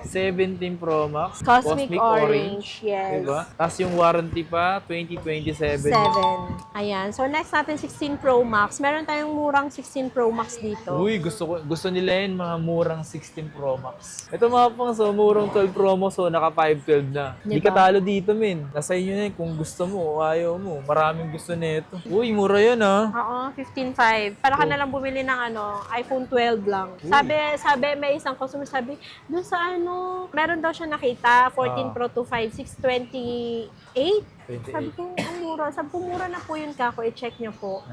17 Pro Max. Cosmic Orange, yes. Diba? Tapos yung warranty pa, 2027. 7. Ayan. So, next natin, 16 Pro Max. Meron tayong murang 16 Pro Max dito. Uy, gusto nila yun, mga murang 16 Pro Max. Ito mga pang, so murang 12 Pro Max, so naka 512 na. Hindi Diba? ka talo dito, men. Nasa inyo na yun, kung gusto mo o ayaw mo. Maraming gusto nito. Uy, mura yun ah. Oo, 15.5. Para ka na lang bumili ng iPhone 12 lang. Sabi, may isang customer sabi, doon sa meron daw siya nakita, 14 Pro 25, 628. Sabi ko, ang mura. Sabi ko, mura na po yun kako, i-check nyo po.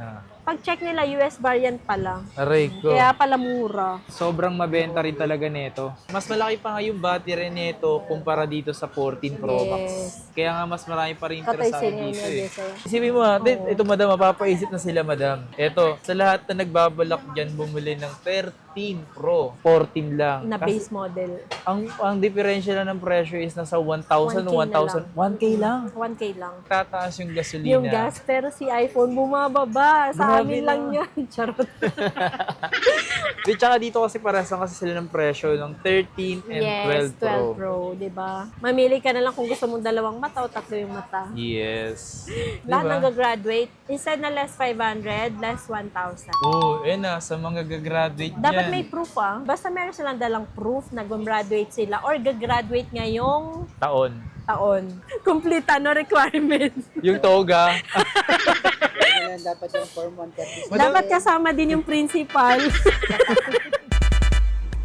Pag-check nila, US variant pala. Aray ko. Kaya pala mura. Sobrang mabenta rin talaga nito. Mas malaki pa nga yung battery nito kumpara dito sa 14 Pro Max. Kaya nga mas marami pa rin interesado dito eh. Isipin mo natin, ito madam, mapapaisip na sila madam. Ito, sa lahat na nagbabalak dyan bumili ng 13 Pro, 14 lang. Na base model. Ang diferensya lang ng presyo is nasa 1,000 o 1,000. 1K lang. 1K lang. Tataas yung gasolina. Yung gas, pero si iPhone bumababa. Sa amin lang yan. Charot. Di, tsaka dito kasi parehas kasi sila ng presyo ng 13 and 12 Pro. 12 Pro, di ba? Mamili ka na lang kung gusto mong dalawang mata o tatlo yung mata. Yes. Lahat Diba? nag-graduate. Instead na less 500, less 1,000. Oo, na, sa mga gagraduate Dapat dyan. may proof Basta meron silang dalang proof na gumraduate sila or gagraduate ngayong Taon. taon. Complete requirement. Yung toga. Dapat yung form 1 Dapat kasama din yung principal.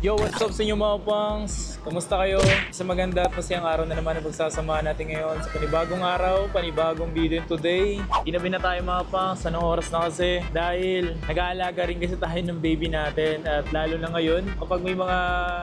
Yo, what's up sa inyo mga pangs? Kamusta kayo? Sa maganda at masayang araw na naman ang pagsasamahan natin ngayon sa panibagong araw, panibagong video today. Ginabi na tayo mga pangs, anong oras na kasi? Dahil nag-aalaga rin kasi tayo ng baby natin at lalo na ngayon, kapag may mga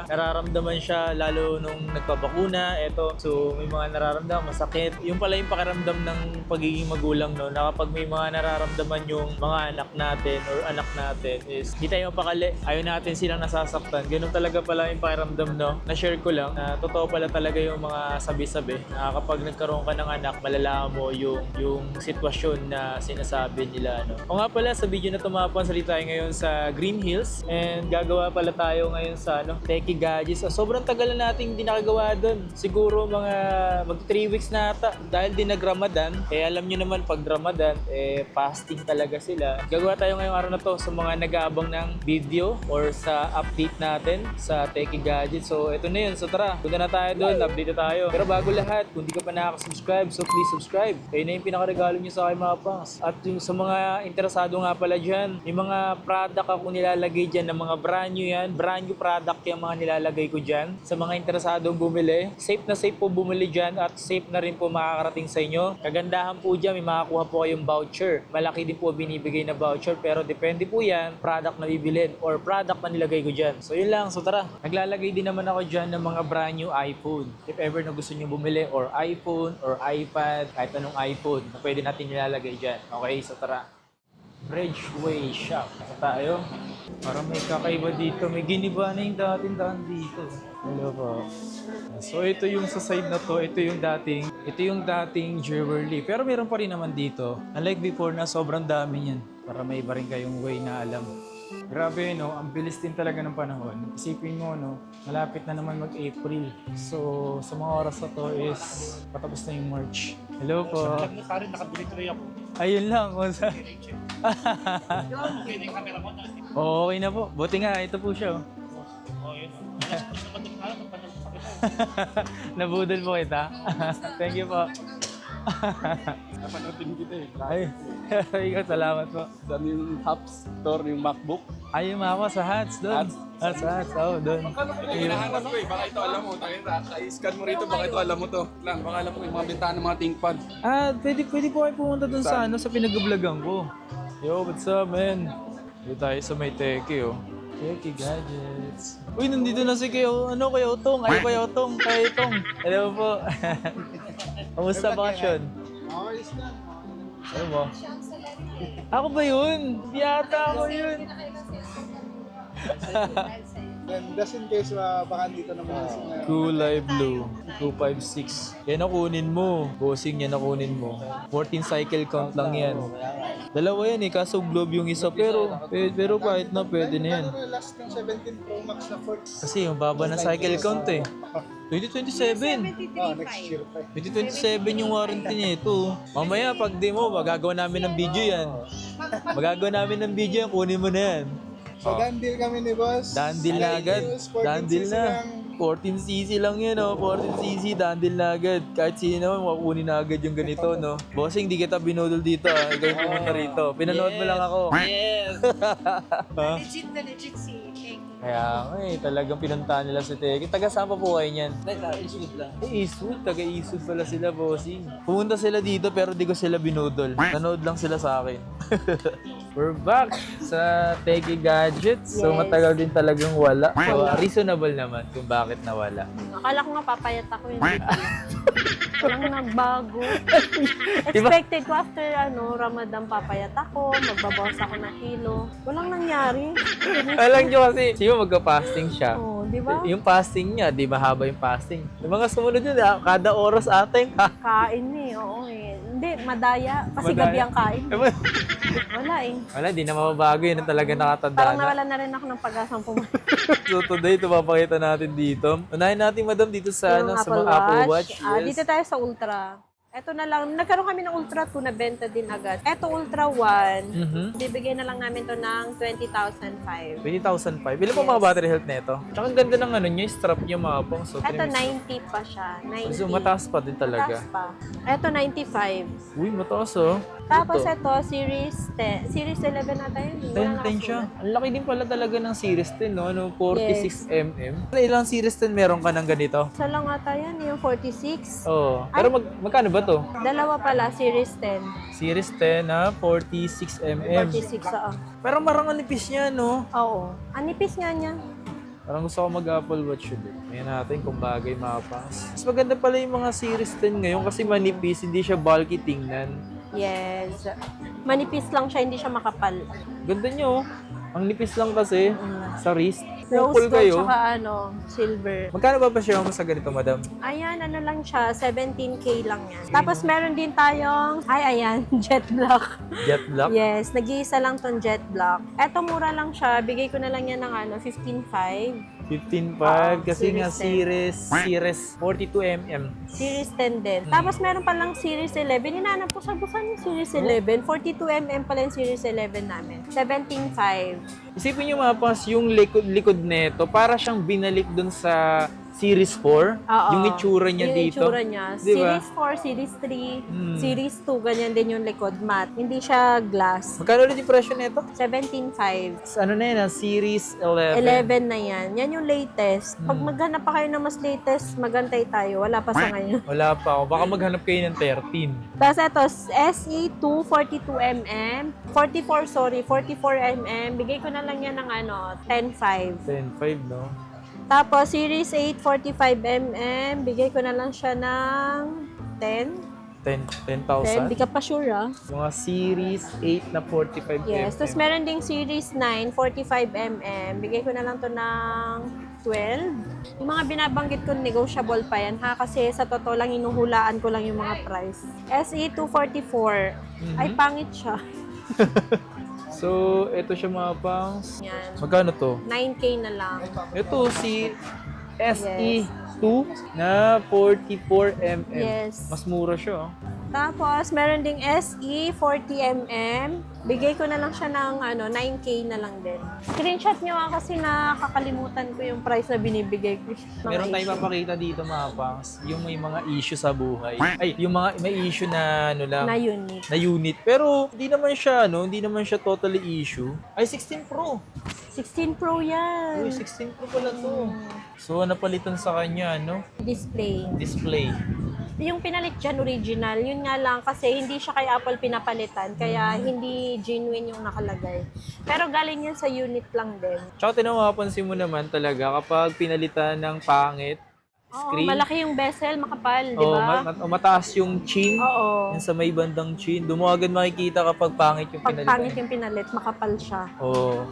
nararamdaman siya, lalo nung nagpabakuna, eto, so may mga nararamdaman, masakit. Yung pala yung pakiramdam ng pagiging magulang, no, na kapag may mga nararamdaman yung mga anak natin or anak natin is di tayo mapakali, ayaw natin silang nasasaktan. Ganun talaga pala yung pakiramdam, no? Na-share ko lang na totoo pala talaga yung mga sabi-sabi na kapag nagkaroon ka ng anak, malalaman mo yung sitwasyon na sinasabi nila, no? O nga pala, sa video na tumapan, salita tayo ngayon sa Green Hills and gagawa pala tayo ngayon sa Techie Gadgets. So, sobrang tagal na nating di nakagawa doon. Siguro mga mag 3 weeks na ata dahil din nag-Ramadan. Eh, alam nyo naman, pag Ramadan, fasting talaga sila. Gagawa tayo ngayong araw na to sa mga nag-aabang ng video or sa update natin sa Techie Gadgets. So, ito na yun. So, tara. Punta na tayo doon. Update na tayo. Pero bago lahat, kung di ka pa nakaka-subscribe, so please subscribe. Ayun na yung pinakaregalo nyo sa akin mga pangs. At yung sa mga interesado nga pala dyan, yung mga product ako nilalagay dyan, ng mga brand new yan. Brand new product yung mga nilalagay ko dyan. Sa mga interesadong bumili, safe na safe po bumili dyan at safe na rin po makakarating sa inyo. Kagandahan po dyan, may makakuha po kayong voucher. Malaki din po binibigay na voucher, pero depende po yan, product na bibilin or product na nilagay ko dyan. So, yun lang. So tara, naglalagay din naman ako dyan ng mga brand new iPhone. If ever na gusto nyo bumili or iPhone or iPad, kahit anong iPhone, na pwede natin nilalagay dyan. Okay, so tara. Bridgeway Shop. Sa tayo. Para may kakaiba dito. May giniba na yung dating daan dito. Hello po. So ito yung sa side na to, ito yung dating jewelry. Pero meron pa rin naman dito. Unlike before na sobrang dami yan. Para may iba rin kayong way na alam. Grabe, no? Ang bilis din talaga ng panahon. Isipin mo, no? Malapit na naman mag-April. So, sa mga oras na to is patapos na yung March. Hello po. Nakabili tuloy ako. Ayun lang. Okay na po. Buti nga, ito po siya. Oh, yun. Nabudol po kita. Thank you po. Napanood din kita eh. Ay, ikaw, salamat po. Dami yung Hubs store, yung MacBook. Ay, yung ako sa hats doon. Sa hats, oo, doon. Hinahanap ko eh, baka ito alam mo. I-scan mo rito, baka ito alam mo to. Lang, baka alam mo yung mga bentahan ng mga ThinkPad. Pwede po kayo pumunta doon sa sa pinag-vlogan ko. Yo, what's up, man? Dito tayo sa may Techie, oh. Techie Gadgets. Uy, nandito na si Kuya Otong. Ay, Kuya Otong. Kaya Otong. Hello po. Kamusta bakasyon? Ayos na. Ano mo? Ako ba yun? Yata ako yun. And just in case baka dito naman na Kulay blue, 256. Yan ang kunin mo. Bossing yan ang kunin mo. 14 cycle count lang yan. Dalawa yan eh, kaso globe yung isa. Pero kahit na, pwede na yan. Ano last ng 17 Pro Max na 40? Kasi yung baba ng cycle count eh. 2027. Next year pa. 2027 yung warranty niya ito. Mamaya pag di mo, magagawa namin ng video yan. Magagawa namin ng video yan, kunin mo na yan. So, done deal kami ni boss. Done deal na agad. Done deal na. 14cc lang yan, oh. 14cc, done deal na agad. Kahit sino naman, makukunin na agad yung ganito, no? Bossing, di kita binudol dito, ah. Ikaw yung pumunta rito. Pinanood mo lang ako. Yes! Legit na legit si King. Kaya nga eh, talagang pinuntahan nila si Teki. Taga saan pa po kayo niyan? Eastwood lang. Eastwood, taga Eastwood pala sila, bossing. Pumunta sila dito pero di ko sila binudol. Nanood lang sila sa akin. We're back sa Teki Gadgets. So Yes. matagal din talagang wala. So reasonable naman kung bakit nawala. Akala ko nga papayat ako yun. Walang nagbago. Expected ko after Ramadan papayat ako, magbabawas ako ng kilo. Walang nangyari. Alam nyo kasi, siya magka-fasting siya. Oh, di ba? Yung fasting niya, di mahaba yung fasting. Yung mga sumunod yun, kada oras ating. Kain eh, oo eh. Hindi, madaya. Kasi Madaya. gabi ang kain. Wala eh. Wala, di na mababago yun. Talaga nakatanda Parang na. nawala na rin ako ng pag-asang pumain. So today, ito papakita natin dito. Unahin natin, madam, dito sa, Yung sa mga Apple Watch. Ah, Yes. dito tayo sa Ultra. Ito na lang, nagkaroon kami ng Ultra 2 na benta din agad. Ito Ultra 1, Mhm. bibigyan na lang namin to ng 20,005. 20,005. Ilan po mga battery health nito? Tsaka ang ganda ng niya, yung strap niya mga pong. So, Ito trim- 90 pa siya, 90. So, mataas pa din talaga. Mataas pa. Ito 95. Uy, mataas oh. Tapos Ito. ito, Series 10. Series 11 na tayo. 10 siya. Ang laki din pala talaga ng Series 10, no? 46mm. Ilang Series 10 meron ka ng ganito? Isa lang ata yan, yung 46. Oo. Pero magkano ba to? Dalawa pala, Series 10. Series 10 na 46mm. 46, oo. Pero marang ang nipis niya, no? Oo. Anipis nga niya. Parang gusto ko mag-Apple Watch yun. Ngayon natin kung bagay mapas. Mas maganda pala yung mga Series 10 ngayon kasi manipis, hindi siya bulky tingnan. Yes. Manipis lang siya, hindi siya makapal. Ganda niyo, oh. Ang nipis lang kasi sa wrist. Rose Pupul gold kayo. tsaka silver. Magkano ba pa siya mo sa ganito, madam? Ayan, ano lang siya, 17K lang yan. Tapos meron din tayong, ayan, Jet Black. Jet Black? Yes, nag-iisa lang tong Jet Black. Eto, mura lang siya. Bigay ko na lang yan ng 15.5. 15.5 kasi nga Series Series 42mm. Series 10 din. Tapos meron pa lang Series 11. Hinahanap ko sa busan yung Series 11. 42mm pala yung Series 11 namin. 17.5. Isipin nyo mapas yung likod nito, para siyang binalik dun sa Series 4. Oo. Yung itsura niya Yung dito. itsura niya. Di ba? Series 4, Series 3, Hmm. Series 2, ganyan din yung likod. Matte. Hindi siya glass. Magkano ulit yung presyo nito? 17.5. Ano na yun, Series 11. 11 na yan. Yan yung latest. Pag maghanap pa kayo ng mas latest, magantay tayo. Wala pa sa ngayon. Wala pa ako. Baka maghanap kayo ng 13. Tapos ito, SE2 42mm. 44mm. Bigay ko na lang yan ng 10.5. 10.5, no? Tapos Series 8 45mm. Bigay ko na lang siya ng 10. 10,000. Hindi ka pa sure ah. Mga Series 8 na 45mm. Yes. Tapos meron ding Series 9 45mm. Bigay ko na lang to ng 12. Yung mga binabanggit ko, negotiable pa yan ha. Kasi sa totoo lang, inuhulaan ko lang yung mga price. SE 244. Ay, pangit siya. So, ito siya mga pangs. Yan. Magkano to? 9K na lang. Ito si SE2 na 44mm. Yes. Mas mura siya. Oh. Tapos, meron ding SE 40mm. Bigay ko na lang siya ng 9K na lang din. Screenshot nyo kasi nakakalimutan ko yung price na binibigay ko. Meron tayong papakita dito mga pangs, yung may mga issue sa buhay. Ay, yung mga may issue na ano lang, Na unique. na unit. Pero hindi naman siya hindi naman siya totally issue. Ay, 16 Pro. 16 Pro yan. Uy, 16 Pro pala to. So, napalitan sa kanya, Display. display. Yung pinalit dyan original, yun nga lang kasi hindi siya kay Apple pinapalitan, kaya hindi genuine yung nakalagay. Pero galing yan sa unit lang din. Tsaka tinawapansin mo naman talaga kapag pinalitan ng pangit, Oo, screen. malaki yung bezel, makapal, di ba? Mataas yung chin. Oo. Yung sa may bandang chin. Doon mo agad makikita kapag pangit yung Pag pinalit. pangit yung pinalit, makapal siya. Oo.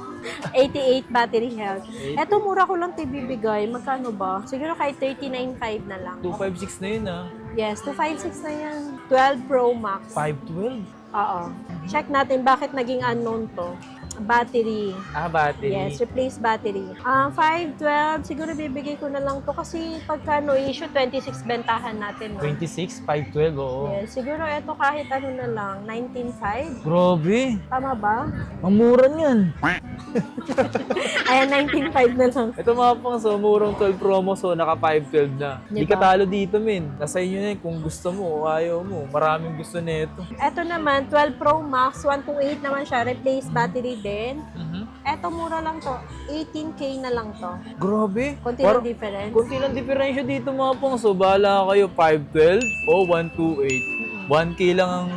88 battery health. Eto, mura ko lang bibigay. Magkano ba? Siguro kahit 39.5 na lang. 256 na yun ah. Yes, 256 na yan. 12 Pro Max. 512? Oo. Check natin bakit naging unknown to. Battery. Battery. Yes, replace battery. 512, siguro bibigay ko na lang to kasi pagka no issue, 26 bentahan natin. No? 26, 512, oo. Yes, siguro ito kahit ano na lang, 19.5. Grabe. Tama ba? Ang mura niyan. Ayan, 19.5 na lang. Ito mga pang so murang 12 promo so naka 512 na. Hindi Diba? ka talo dito men. Nasa inyo na yun kung gusto mo o ayaw mo. Maraming gusto nito. Ito naman, 12 Pro Max, 128 naman siya, replace battery din. Eto mura lang to, 18K na lang to. Grabe. Konti lang difference. Konti lang diferensya dito mga pang so bahala kayo 512 o 128. 1K lang ang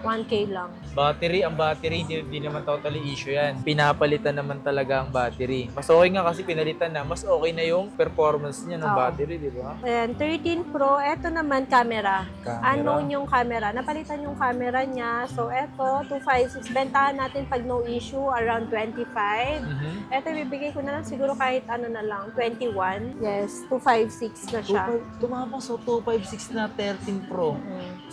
1K lang. battery. Ang battery hindi naman totally issue yan. Pinapalitan naman talaga ang battery. Mas okay nga kasi pinalitan na. Mas okay na yung performance niya ng Oo. battery, di ba? Ayan, 13 Pro, eto naman camera. Camera. Unknown yung camera. Napalitan yung camera niya. So, eto, 256. Bentahan natin pag no issue, around 25. Eto, bibigay ko na lang siguro kahit ano na lang, 21. Yes, 256 na siya. Tumapang so 256 na 13 Pro.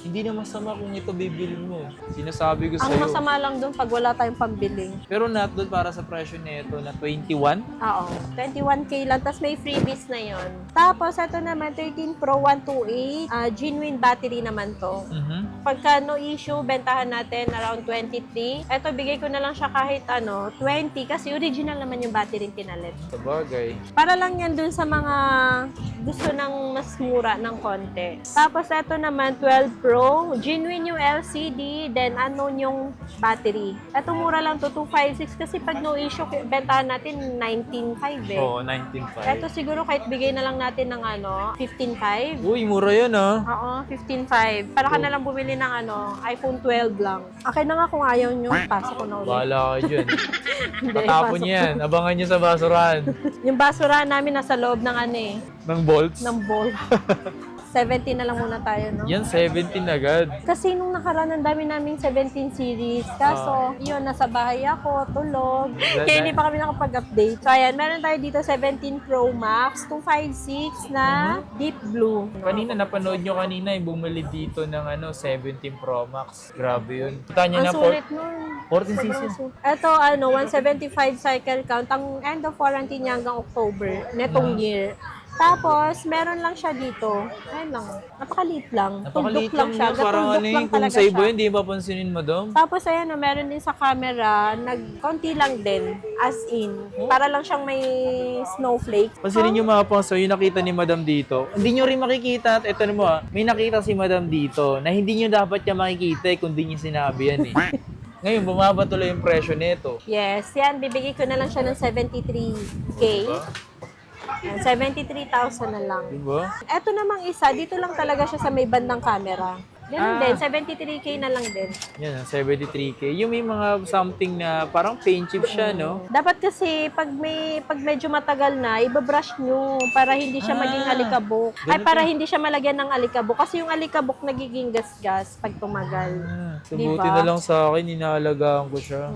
Hindi na masama kung ito bibili mo. Sinasabi ko Ang sa'yo. masama lang doon pag wala tayong pambili. Pero not doon para sa presyo nito na 21. Oo, 21K lang. Tapos may freebies na yon. Tapos, ito naman, 13 Pro 128. Genuine battery naman to. Pagka no issue, bentahan natin around 23. Ito, bigay ko na lang siya kahit 20 kasi original naman yung battery pinalit. Sabagay. Para lang yan dun sa mga gusto ng mas mura ng konti. Tapos, ito naman, 12 Pro. Genuine yung LCD, then unknown yung battery. Ito, mura lang to, 256 kasi pag no issue, bentahan natin 19.5 eh. Oo, 19.5. Ito siguro kahit bigay na lang natin ng 15.5. Uy, mura yun ah. Oo, 15.5. Para ka na lang bumili ng iPhone 12 lang. Akin na nga kung ayaw nyo, pasok ko na ulit. Bahala ka dyan. Hindi, Tatapon pasok niya yan. Abangan niyo sa basurahan. Yung basura namin nasa loob ng Ng bolts. ng bowl. 17 na lang muna tayo, no? Yan, 17 agad. Kasi nung nakaraan, ang dami naming 17 series. Kaso, yun, nasa bahay ako, tulog. Kaya hindi pa kami nakapag-update. So, ayan, meron tayo dito 17 Pro Max, 256 na deep blue. Kanina, napanood nyo kanina yung bumili dito ng 17 Pro Max. Grabe yun. Kita nyo Ang na sulit nun. 14cc. Ito, 175 cycle count. Ang end of warranty niya hanggang October, netong year. Tapos, meron lang siya dito. Ayun lang. Napakaliit lang. Napakaliit Tugdok lang siya. Parang Gatugdok lang kung talaga sa iba siya. yun, di ba pansinin madam? Tapos, ayan, meron din sa camera, konti lang din. As in. Para lang siyang may snowflake. Pansinin nyo mga pang, so yung nakita ni madam dito, hindi nyo rin makikita, at eto mo may nakita si madam dito na hindi nyo dapat niya makikita kung di niya sinabi yan eh. Ngayon, bumaba tuloy yung presyo nito. Yes, yan. Bibigay ko na lang siya ng 73K. Yan, 73,000 na lang. Diba? Ito namang isa, dito lang talaga siya sa may bandang camera. Ganun din, 73K na lang din. Yan, 73K. Yung may mga something na parang paint chip siya, no? Dapat kasi pag medyo matagal na, ibabrush nyo para hindi siya maging alikabok. Ay, ganun para hindi siya malagyan ng alikabok. Kasi yung alikabok nagiging gas-gas pag tumagal. Subuti Diba? na lang sa akin, inalagaan ko siya.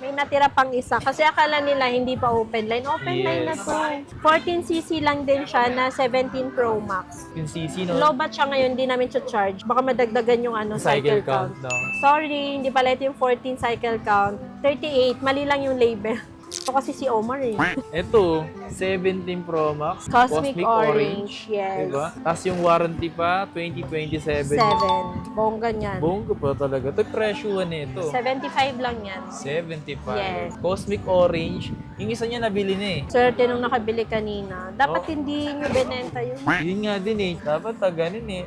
May natira pang isa. Kasi akala nila hindi pa open line. Open line na Yes. to. 14cc lang din siya na 17 Pro Max. Yung CC, no? Low bat siya ngayon, hindi namin charge. Baka madagdagan yung cycle count. no? Sorry, hindi pala ito yung 14 cycle count. 38, mali lang yung label. Ito kasi si Omar eh. Ito, 17 Pro Max. Cosmic Orange, yes. Diba? Tapos yung warranty pa, 2027. 7. Bongga niyan. Bongga pa talaga. Ito yung presyo nito. 75 lang yan. 75. Yes. Cosmic Orange. Yung isa niya nabili na eh. Swerte nung nakabili kanina. Dapat hindi nyo binenta yun. Yun nga din eh. Dapat ganun eh.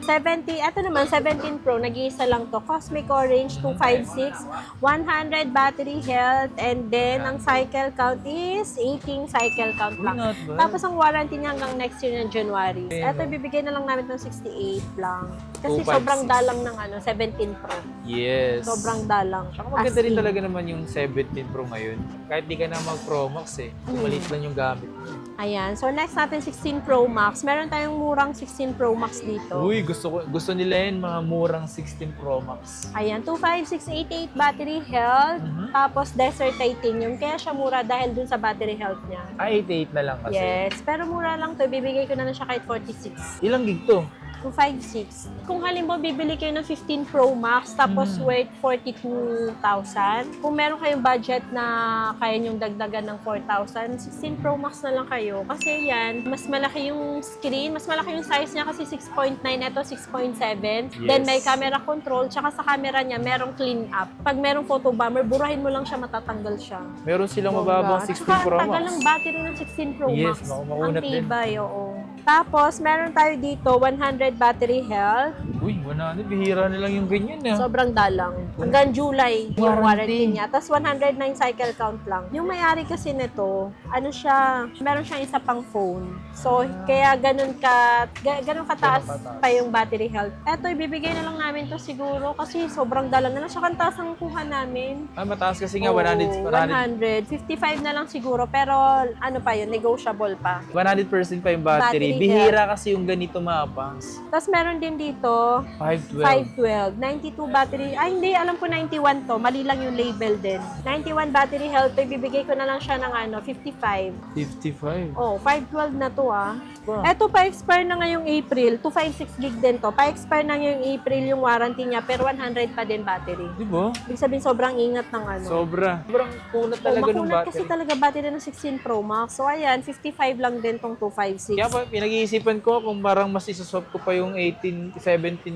70, ito naman, 17 Pro, nag-iisa lang to. Cosmic Orange, 256, 100 battery health, and then, ang cycle count is 18 cycle count Uy, lang. not bad. Tapos, ang warranty niya hanggang next year ng January. Okay, Ito, no? bibigay na lang namin ng 68 lang. Kasi 256. sobrang dalang ng 17 Pro. Yes. Sobrang dalang. Tsaka maganda As rin in. talaga naman yung 17 Pro ngayon. Kahit di ka na mag-Pro Max eh. Maliit lang yung gamit mo. Ayan. So, next natin 16 Pro Max. Meron tayong murang 16 Pro Max dito. Uy, gusto nila yun, mga murang 16 Pro Max. Ayan, 25688 battery health. Tapos, Desert Titanium. Kaya siya mura dahil dun sa battery health niya. 88 na lang kasi. Yes. Pero mura lang to. Bibigay ko na lang siya kahit 46. Ilang gig to? 256. Kung halimbawa bibili kayo ng 15 Pro Max tapos worth 42,000, kung meron kayong budget na kaya nyong dagdagan ng 4,000, 16 Pro Max na lang kayo. Kasi yan, mas malaki yung screen, mas malaki yung size niya kasi 6.9, ito 6.7. Then may camera control, tsaka sa camera niya merong clean up. Pag merong photo bomber, burahin mo lang siya, matatanggal siya. Meron silang mababang 16 Tsaka Pro ang tagal Max. ng battery ng 16 Pro Yes, Max. makunat Ang din. tibay, oo. Tapos, meron tayo dito, 100 battery health. Uy, 100. Bihira na lang yung ganyan ah. Sobrang dalang. Hanggang July yung Warranty. warranty niya. Tapos 109 cycle count lang. Yung may-ari kasi nito, ano siya, meron siyang isa pang phone. So, kaya ganun kataas pa yung battery health. Eto, ibibigay na lang namin to siguro kasi sobrang dalang na lang. Siya kantas ang kuha namin. Mataas kasi nga, Oo, 100. 55 na lang siguro. Pero ano pa yun, negotiable pa. 100% pa yung battery. Battery Bihira kasi yung ganito mapangs. Tapos meron din dito, 512. 512. 92 battery. Ay, hindi. Alam ko 91 to. Mali lang yung label din. 91 battery health. Ibibigay ko na lang siya ng 55. 55. Oh, 512 na to ah. Wow. Eto, pa-expire na ngayong April. 256 gig din to. Pa-expire na ngayong April yung warranty niya. Pero 100 pa din battery. Di ba? Ibig sabihin, sobrang ingat ng ano. Sobrang kunat Oh, talaga ng makunat kasi battery. talaga battery ng 16 Pro Max. So, ayan, 55 lang din tong 256. Kaya pa, pinag-iisipan ko kung parang mas isaswap ko pa yung 17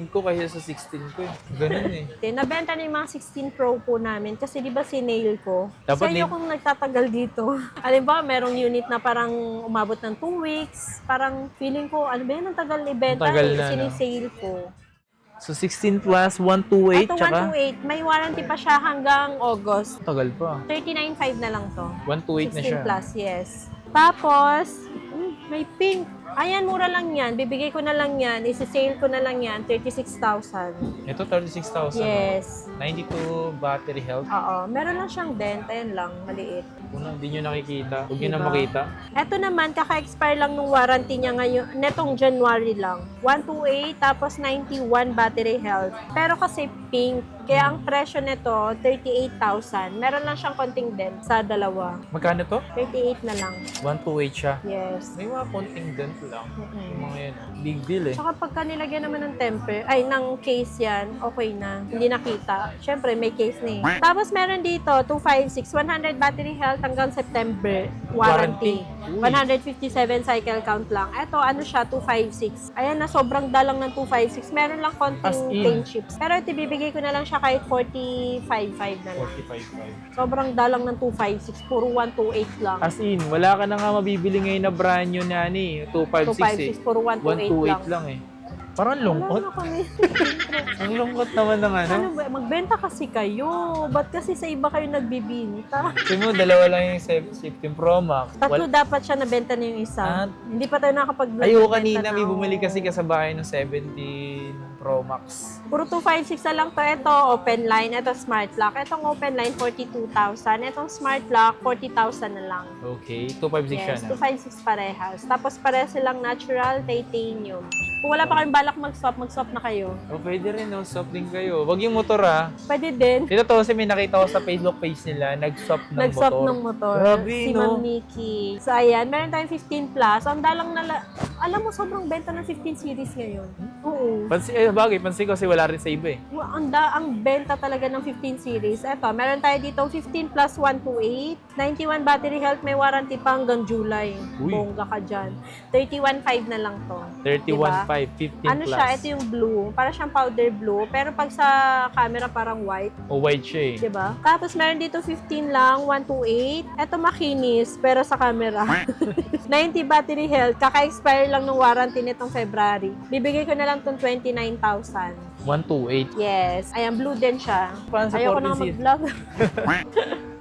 ko kaysa sa 16 ko eh. Ganun eh. Nabenta na yung mga 16 Pro po namin kasi di ba sinail ko? Dapat Sa inyo kung nagtatagal dito. Alam ba, merong unit na parang umabot ng 2 weeks. Parang feeling ko, ano ba yan, ang tagal ibenta. Ang tagal na, no? Sinisale ko. So 16 plus 128 Ito, tsaka 128. May warranty pa siya hanggang August. tagal pa. 39.5 na lang to. 128 na siya. 16 plus, yes. Tapos, may pink. Ayan, mura lang yan. Bibigay ko na lang yan. Isi-sale ko na lang yan. 36,000. Ito 36,000. Yes. 92 battery health. Oo. Meron lang siyang dent. Ayan lang. Maliit. Kung hindi nyo nakikita, huwag nyo na Diba? makita. Ito naman, kaka-expire lang ng warranty niya ngayon, netong January lang. 128, tapos 91 battery health. Pero kasi pink, kaya ang presyo nito, 38,000. Meron lang siyang konting dent sa dalawa. Magkano to? 38 na lang. 128 siya. Yes. May mga konting dent lang. Mm-mm. Yung mga yan. Big deal eh. Tsaka pagka nilagyan naman ng temper, ng case yan, okay na. Hindi nakita. Siyempre, may case na eh. Tapos meron dito, 256, 100 battery health hanggang September. Warranty. Uy. 157 cycle count lang. Ito, ano siya, 256. Ayan na, sobrang dalang ng 256. Meron lang As konting in. paint chips. Pero ito, bibigay ko na lang siya kahit 45.5 na lang. 45.5. Sobrang dalang ng 256. Puro 128 lang. As in, wala ka na nga mabibili ngayon na brand new na ni 256 eh. 256, puro 128 128 lang eh. Parang lungkot. Wala na kami. Ang lungkot naman ng ano. Ano ba? Magbenta kasi kayo. Ba't kasi sa iba kayo nagbibinta? Kasi mo, dalawa lang yung 15 Pro Max. Tatlo dapat siya nabenta na yung isa. Ah. Hindi pa tayo nakapag-vlog. Ayo ng kanina, benta may na, bumili oo. kasi kasabahay ng 17 Pro Max. Puro 256 na lang to. Ito, open line. Ito, smart lock. Itong open line, 42,000. Itong smart lock, 40,000 na lang. Okay, 256 siya Yes, na. 256 parehas. Tapos pareha silang natural titanium. Kung wala pa kayong balak mag-swap na kayo. Oh, pwede rin, no? Swap din kayo. Wag yung motor, ah. Pwede din. Ito to, kasi may nakita ko sa Facebook page nila, nag-swap ng Nag-swap motor. ng motor. Grabe, Si no? Ma'am Nikki. So, ayan. Meron tayong 15 plus. Ang dalang alam mo, sobrang benta ng 15 series ngayon. Oo. Bagay, pansin ko kasi wala rin sa iba eh. Ang benta talaga ng 15 series. Eto, meron tayo dito 15 plus 128. 91 battery health. May warranty pa hanggang July. Uy. Bongga ka dyan. 31.5 na lang to. 31.5, 15 Ano plus. siya? Ito yung blue. Para siyang powder blue. Pero pag sa camera, parang white. O white siya eh. Diba? Tapos meron dito 15 lang, 128. Ito makinis, pero sa camera. 90 battery health. Kaka-expire lang ng warranty nitong February. Bibigay ko na lang tong 29,000. 128. Yes. Ayan, blue din siya. Paano sa Ayoko na 14 series? mag-vlog.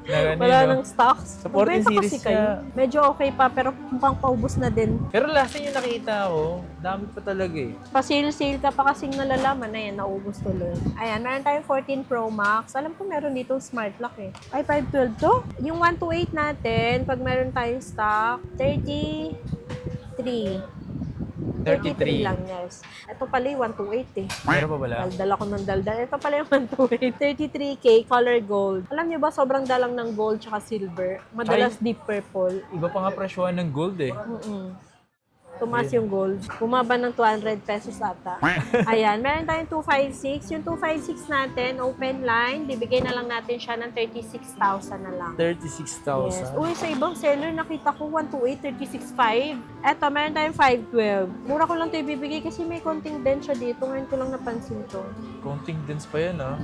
Na, Wala no? nang stocks. Sa 14 Magbenta series kasi kayo. siya. Medyo okay pa, pero mukhang paubos na din. Pero last time yung nakita ko, dami pa talaga eh. Pa-sale-sale ka pa kasing nalalaman na yan, naubos tuloy. Ayan, meron tayong 14 Pro Max. Alam ko meron dito smart lock eh. Ay, 512 to? Yung 128 natin, pag meron tayong stock, 33. 33 lang, yes. Ito pala yung 128 eh. Meron pa pala? Daldal ako ng daldal. Ito pala yung 128. 33K, color gold. Alam niyo ba, sobrang dalang ng gold tsaka silver. Madalas deep purple. Iba pa nga presyohan ng gold eh. Tumaas yung gold. Bumaba ng 200 pesos ata. Ayan, meron tayong 256. Yung 256 natin, open line, bibigay na lang natin siya ng 36,000 na lang. 36,000. Yes. Uy, sa ibang seller, nakita ko 128, 36,500. Eto, meron tayong 512. Mura ko lang ito ibibigay kasi may konting dent siya dito. Ngayon ko lang napansin to. Counting dins pa yan ah.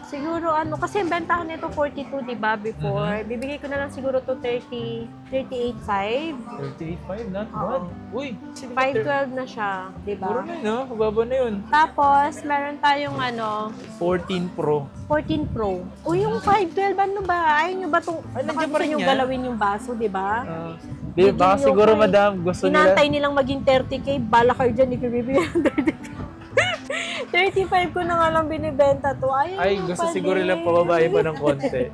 Siguro kasi ang bentahan nito 42, di ba, before. Bibigay ko na lang siguro to 38,500. 38,500, not bad. Uy, 512 na siya, di mura ba? na yun ah. Mababa na yun. Tapos, meron tayong 14 Pro. 14 Pro. Uy, yung 512, ano ba? Ayaw nyo ba itong, Ay, nandiyan baka pa gusto rin nyo yan? galawin yung baso, di ba? Di, baka Medyo siguro okay. madam, gusto nila. Inantay nilang maging 30K, bala kayo dyan, ikibibigay ng 30K. 35 ko na nga lang binibenta to. Ay, Ayaw gusto pala siguro eh. lang pababae pa ng konti.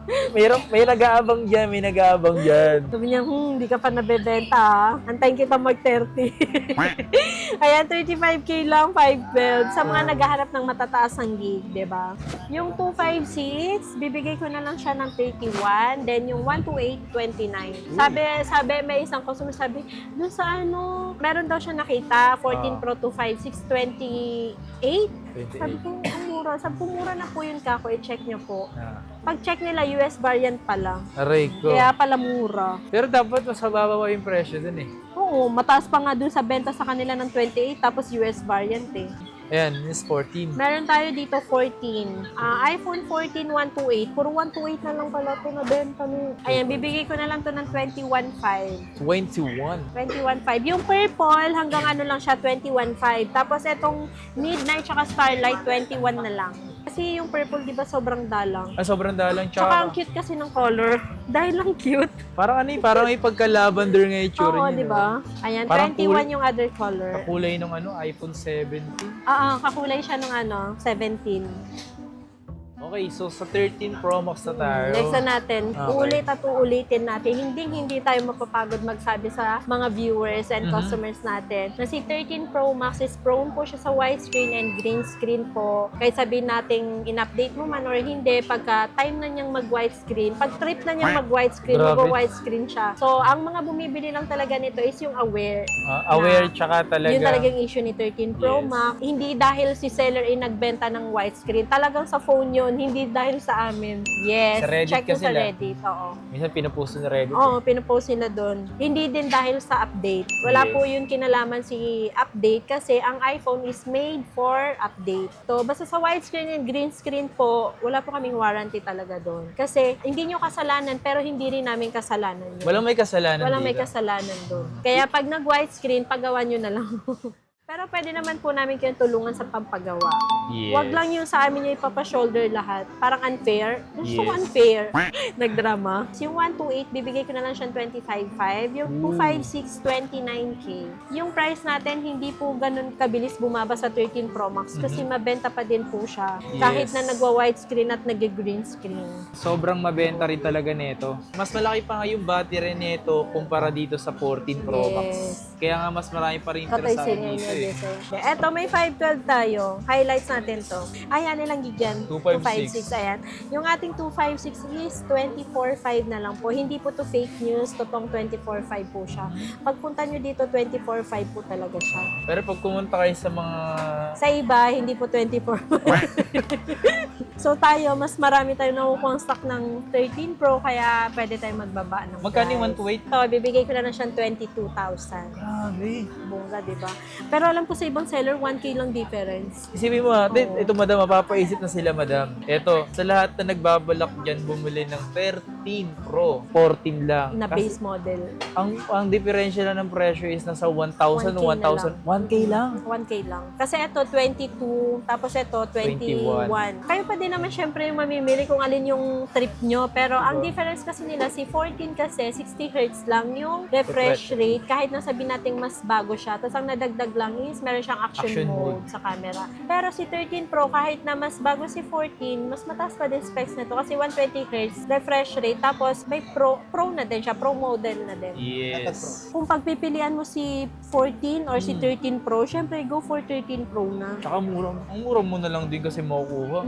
May nag-aabang dyan, may nag-aabang dyan. Sabi niya, hindi ka pa nabebenta ha. Antayin kita mag-30. Ayan, 35K lang, 512. Sa mga naghahanap ng matataas ang gig, di ba? Yung 256, bibigay ko na lang siya ng 31. Then yung 128, 29. Sabi, may isang customer sabi, doon sa meron daw siya nakita, 14 Pro 256, 28. Sabi ko, ang mura. Sabi ko, mura na po yun kako. I-check niyo po. Pag-check nila, US variant pala. Aray ko. Kaya pala mura. Pero dapat mas mababa yung presyo dun eh. Oo, mataas pa nga dun sa benta sa kanila ng 28 tapos US variant eh. Ayan, this 14. Meron tayo dito 14. iPhone 14 128. Puro 128 na lang pala ito na benta mo. Ayan, bibigay ko na lang to ng 21.5. 21. 21.5. Yung purple, hanggang lang siya, 21.5. Tapos itong midnight tsaka starlight, 21 na lang. Kasi yung purple, di ba, sobrang dalang. Sobrang dalang. Tsaka ang cute kasi ng color. Dahil lang cute. Parang parang may pagka-lavender nga yung itsura Oo, niya. di ba? Ayan, Parang 21 yung other color. Kulay ng iPhone 17. Kakulay siya ng 17. Okay, so sa 13 Pro Max na tayo. Next na natin, Okay. uulit at uulitin natin. Hindi tayo mapapagod magsabi sa mga viewers and customers natin na si 13 Pro Max is prone po siya sa widescreen and green screen po. Kahit sabihin natin in-update mo man or hindi, pagka time na niyang mag-widescreen, pag trip na niyang mag-widescreen, Grabe. mag-widescreen siya. So, ang mga bumibili lang talaga nito is yung aware. Aware tsaka talaga. Yun talagang issue ni 13 Pro Yes. Max. Hindi dahil si seller ay nagbenta ng widescreen. Talagang sa phone yun, hindi dahil sa amin. Yes. Sa Reddit Check mo kasi sa lang. Reddit. Oo. Minsan pinupost na Reddit. Oo, pinopost nila doon. Hindi din dahil sa update. Wala Yes. po yun kinalaman si update kasi ang iPhone is made for update. So, basta sa widescreen and green screen po, wala po kaming warranty talaga doon. Kasi hindi nyo kasalanan pero hindi rin namin kasalanan yun. Walang may kasalanan Walang may dito. kasalanan doon. Kaya pag nag-widescreen, pagawa nyo na lang. Pero pwede naman po namin kayong tulungan sa pampagawa. Yes. Huwag lang yung sa amin yung ipapa-shoulder lahat. Parang unfair. Gusto ko Yes. unfair. Nagdrama. Yung 128, bibigay ko na lang siyang 25.5. Yung 256, 29K. Yung price natin, hindi po ganun kabilis bumaba sa 13 Pro Max kasi mabenta pa din po siya. Kahit Yes. na nagwa-widescreen at nag-green screen. Sobrang mabenta rin talaga nito. Mas malaki pa nga yung battery nito kumpara dito sa 14 Pro Max. Yes. Kaya nga mas marami pa rin Katay interesado siya dito niya eh. dito. Eto, may 512 tayo. Highlights natin to. Ayan, ilang gig yan? 256. Ayan. Yung ating 256 is 24.5 na lang po. Hindi po to fake news. Totoong 24.5 po siya. Pagpunta nyo dito, 24.5 po talaga siya. Pero pag pumunta kayo sa mga... Sa iba, hindi po 24. So tayo, mas marami tayo nakukuha stock ng 13 Pro, kaya pwede tayo magbaba ng Magkano yung price. 128? So, bibigay ko na lang siyang 22,000. Grabe. Bongga, di ba? Pero alam ko sa ibang seller, 1K lang difference. Isipin mo natin, ito madam, mapapaisip na sila madam. Ito, sa lahat na nagbabalak dyan, bumili ng 13 Pro, 14 lang. Na Kasi base model. ang diferensya lang ng presyo is nasa 1,000, 1,000, 1K lang. 1K lang. Kasi ito, 22, tapos ito, 21. Kayo pa din naman syempre yung mamimili kung alin yung trip nyo. Pero ang difference kasi nila, si 14 kasi, 60 Hz lang yung refresh rate. Kahit na sabihin natin mas bago siya. Tapos ang nadagdag lang is meron siyang action mode sa camera. Pero si 13 Pro, kahit na mas bago si 14, mas mataas pa din specs nito. Kasi 120 Hz refresh rate. Tapos may Pro na din siya. Pro model na din. Yes. Kung pagpipilian mo si 14 or si 13 Pro, syempre go for 13 Pro na. Tsaka mura. Ang mura mo na lang din kasi makukuha.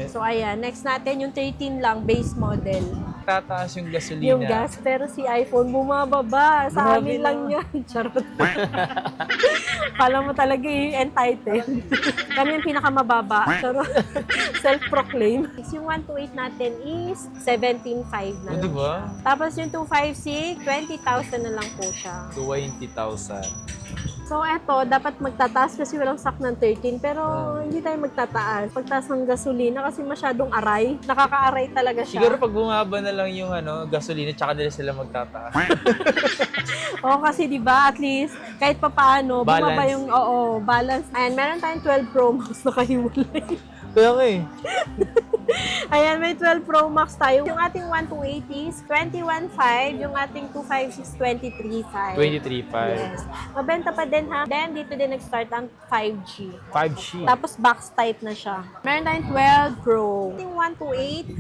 So ayan, next natin yung 13 lang base model. Tataas yung gasolina. Yung gas, pero si iPhone bumababa. Sa Grabe amin na. lang yan. Charot. Kala mo talaga entitled. Kami yung pinakamababa. Charot. Self-proclaim. Yung 128 natin is 17.5 na O, lang. diba? Tapos yung 256, 20,000 na lang po siya. 20,000. So, eto, dapat magtataas kasi walang stock ng 13, pero hindi tayo magtataas. Pagtaas ng gasolina kasi masyadong aray. Nakaka-aray talaga siya. Siguro pag bumaba na lang yung gasolina, tsaka nila sila magtataas. Oo, kasi di ba at least kahit papaano, bumaba Balance. yung, balance. Ayan, meron tayong 12 Pro Max na kahiwalay. Kaya nga eh. Ayan, may 12 Pro Max tayo. Yung ating 1280 is 21.5, yung ating 256 23.5. 23.5. Yes. Mabenta pa din ha. Then, dito din nag-start ang 5G. 5G. Tapos box type na siya. Meron tayong 12 Pro. Yung 128,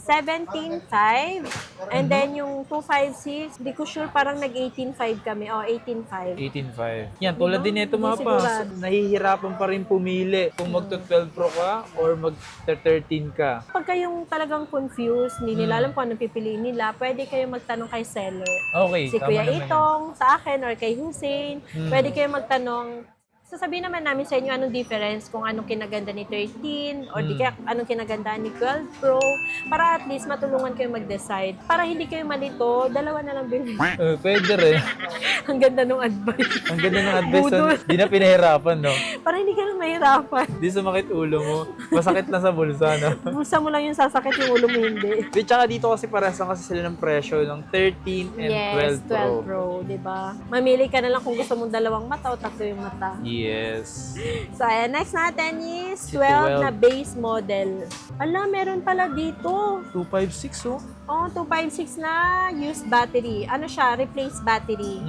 17.5. And then yung 256, hindi ko sure parang nag-18.5 kami. O, 18.5. 18.5. Yan, tulad din ito mga Hindi pa. sigurado. Nahihirapan pa rin pumili kung magto-12 Pro ka or mag-13 ka. Pag kayong talagang confused, hindi nila alam kung anong pipiliin nila, pwede kayo magtanong kay seller. Okay, Si tama Kuya naman yun. Itong, sa akin, or kay Hussein. Pwede kayo magtanong. Sasabihin naman namin sa inyo anong difference kung anong kinaganda ni 13 or di kaya anong kinaganda ni 12 Pro para at least matulungan kayo mag-decide. Para hindi kayo malito, dalawa na lang bilhin. Pwede rin. Ang ganda ng advice. Ang ganda ng advice. Budol. Di na pinahirapan, no? Para hindi ka na mahirapan. Di sumakit ulo mo. Masakit lang sa bulsa, no? Bulsa mo lang yung sasakit, yung ulo mo hindi. Di, tsaka dito kasi parasan kasi sila ng presyo ng 13 and Yes, 12 Pro. 12 Pro, di ba? Mamili ka na lang kung gusto mong dalawang mata o tatlo yung mata. Yes. So, ayan, next natin is Si 12 na 12. base model. Ala, meron pala dito. 256, oh. Oh, 256 na used battery. Ano siya? Replace battery.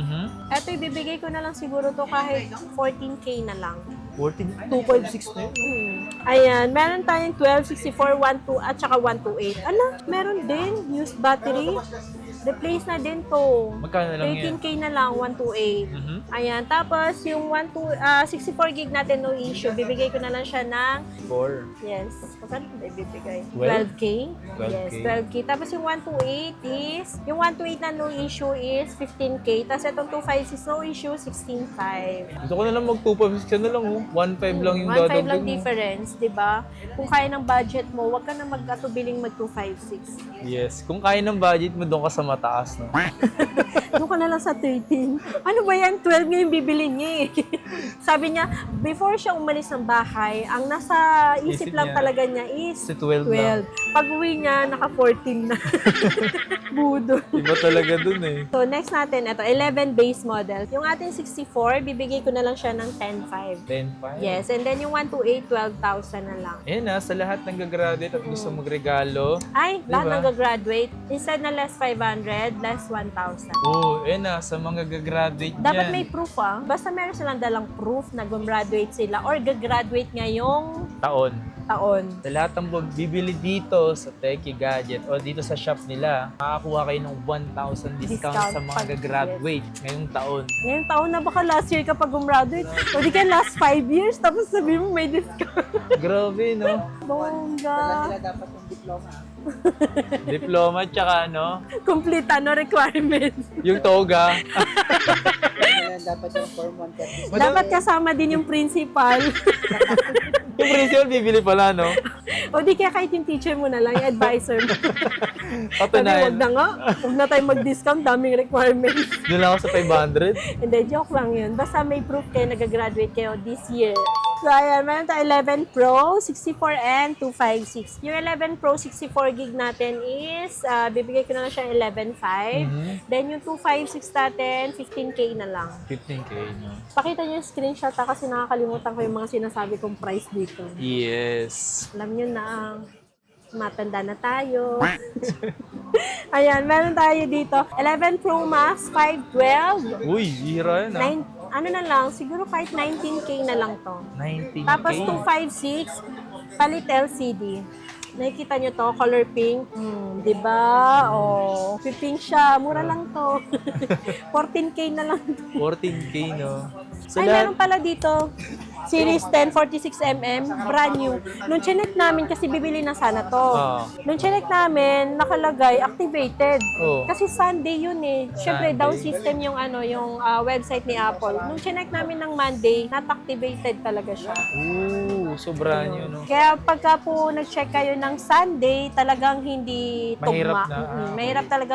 Ito, ibibigay ko na lang siguro to kahit 14K na lang. 256 na yun. Ayan, meron tayong 12, 64, 12 at saka 128. Ala, meron din used battery. Replace na din to. Magkano lang yan? 13K na lang, 128. Ayan, tapos yung 64 gig natin no issue, bibigay ko na lang siya ng 4. yes. Magkano ba ibibigay? 12? 12K? 12K. Yes, 12K. Tapos yung 128 is, yung 128 na no issue is 15K. Tapos itong 256 no issue, 16.5. Gusto ko na lang mag-256 ka na lang, oh. 1.5 lang yung 1.5 dadagdag lang mo. difference, di ba? Kung kaya ng budget mo, wag ka na mag-atubiling mag-256. Yes. Kung kaya ng budget mo, doon ka sa mataas, no? Doon ka na lang sa 13. Ano ba yan? 12 nga yung bibili niya eh. Sabi niya, before siya umalis ng bahay, ang nasa isip Isip lang niya. talaga niya is Si 12 lang. 12. Pag uwi niya, naka 14 na. Budo. Iba talaga dun eh. So, next natin, ito, 11 base model. Yung ating 64, bibigay ko na lang siya ng 10.5. 10.5? Yes, and then yung 128, 12,000 na lang. Ayan na, sa lahat ng gagraduate at gusto magregalo. Ay, Diba? lahat ng graduate instead na less 500, less 1,000. Oo, ayan na, sa mga gagraduate Dapat dyan. may proof Basta meron silang dalang proof na gumraduate sila or gagraduate ngayong taon. taon. Sa lahat ng bibili dito sa Techie Gadget o dito sa shop nila, makakuha kayo ng 1,000 discount sa mga pag- gagraduate ngayong taon. Ngayong taon na baka last year ka pa gumraduate. O di ka last 5 years tapos sabihin mo may discount. Grabe, no? Bongga. dapat yung diploma. Diploma tsaka Complete requirements. yung toga. Dapat yung Form 130. Dapat kasama din yung principal. Yung principal bibili pala, no? O di kaya kahit yung teacher mo na lang, yung advisor mo. Sabi, Patunayan. wag na nga. Wag na tayo mag-discount, daming requirements. Doon lang ako sa 500. Hindi, joke lang yun. Basta may proof kayo, nag-graduate kayo this year. So, ayan, meron tayo 11 Pro, 64 and 256. Yung 11 Pro 64 gig natin is, bibigay ko na lang siya 11.5. Then yung 256 natin, 15K na lang. 15K, no? Pakita niyo yung screenshot kasi nakakalimutan ko yung mga sinasabi kong price dito. Yes. Alam niyo na, matanda na tayo. Ayan, meron tayo dito. 11 Pro Max, 512. Uy, hira yun, ah. Ano na lang, siguro kahit 19K na lang to. 19K. Tapos 256, palit LCD. Nakikita nyo to, color pink. Di ba? Oh, pink siya. Mura lang to. 14K na lang to. 14K, no? So, Ay, lahat, meron pala dito. Series 10, 46mm, brand new. Nung chinek namin, kasi bibili na sana to. Nung chinek namin, nakalagay, activated. Oh. Kasi Sunday yun eh. Siyempre, Sunday. down system yung yung website ni Apple. Nung chinek namin ng Monday, not activated talaga siya. ooh, sobra nyo, no? Kaya pagka po nag-check kayo ng Sunday, talagang hindi Mahirap tugma. na, Mahirap talaga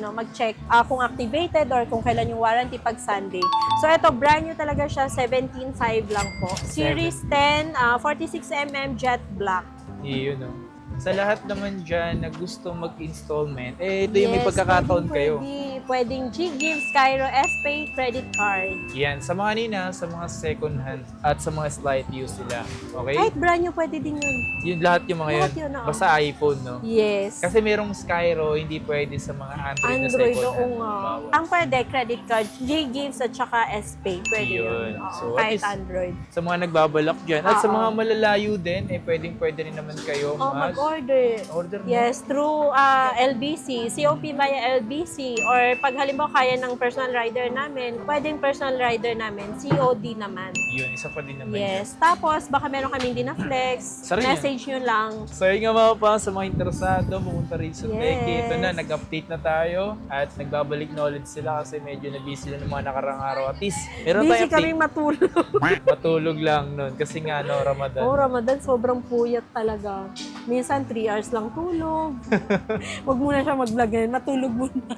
mag-check kung activated or kung kailan yung warranty pag Sunday. So ito, brand new talaga siya, 17.5 lang po. Series 10, 46mm jet black. Yun, no? Sa lahat naman dyan na gusto mag-installment, ito yung may Yes, pagkakataon kayo. Pwedeng G-Gives, Cairo, S-Pay, credit card. Yan, sa mga nina, sa mga second hand, at sa mga slight use nila. Okay? Kahit brand new, pwede din yun. Yun, lahat yung mga Lahat yun. yun, oo. Basta iPhone, no? Yes. Kasi merong Skyro, hindi pwede sa mga Android, na Android, second oo hand. nga. Bawal. Ang pwede, credit card, G-Gives at saka S-Pay. Pwede Yun. yun. Oo, So, at kahit least, Android. Sa mga nagbabalak dyan. At sa Oo. mga malalayo din, pwede rin naman kayo Oh, mag-order. order mo. Yes, through LBC, COP via LBC, or pag halimbawa kaya ng personal rider namin, pwedeng personal rider namin, COD naman. Yun, isa pa din naman Yes, tapos baka meron kaming Dinaflex, Sarili. message nyo lang. So yun nga mga pa, sa mga interesado, pumunta rin sa Yes. Teki. Ito na, nag-update na tayo at nagbabalik knowledge sila kasi medyo na-busy sila ng mga nakarang araw. At least, meron Busy tayong kaming matulog. matulog lang nun kasi nga, no, Ramadan. Oh, Ramadan, sobrang puyat talaga. Minsan 3 hours lang tulog. Huwag muna siya mag-vlog ngayon, matulog muna.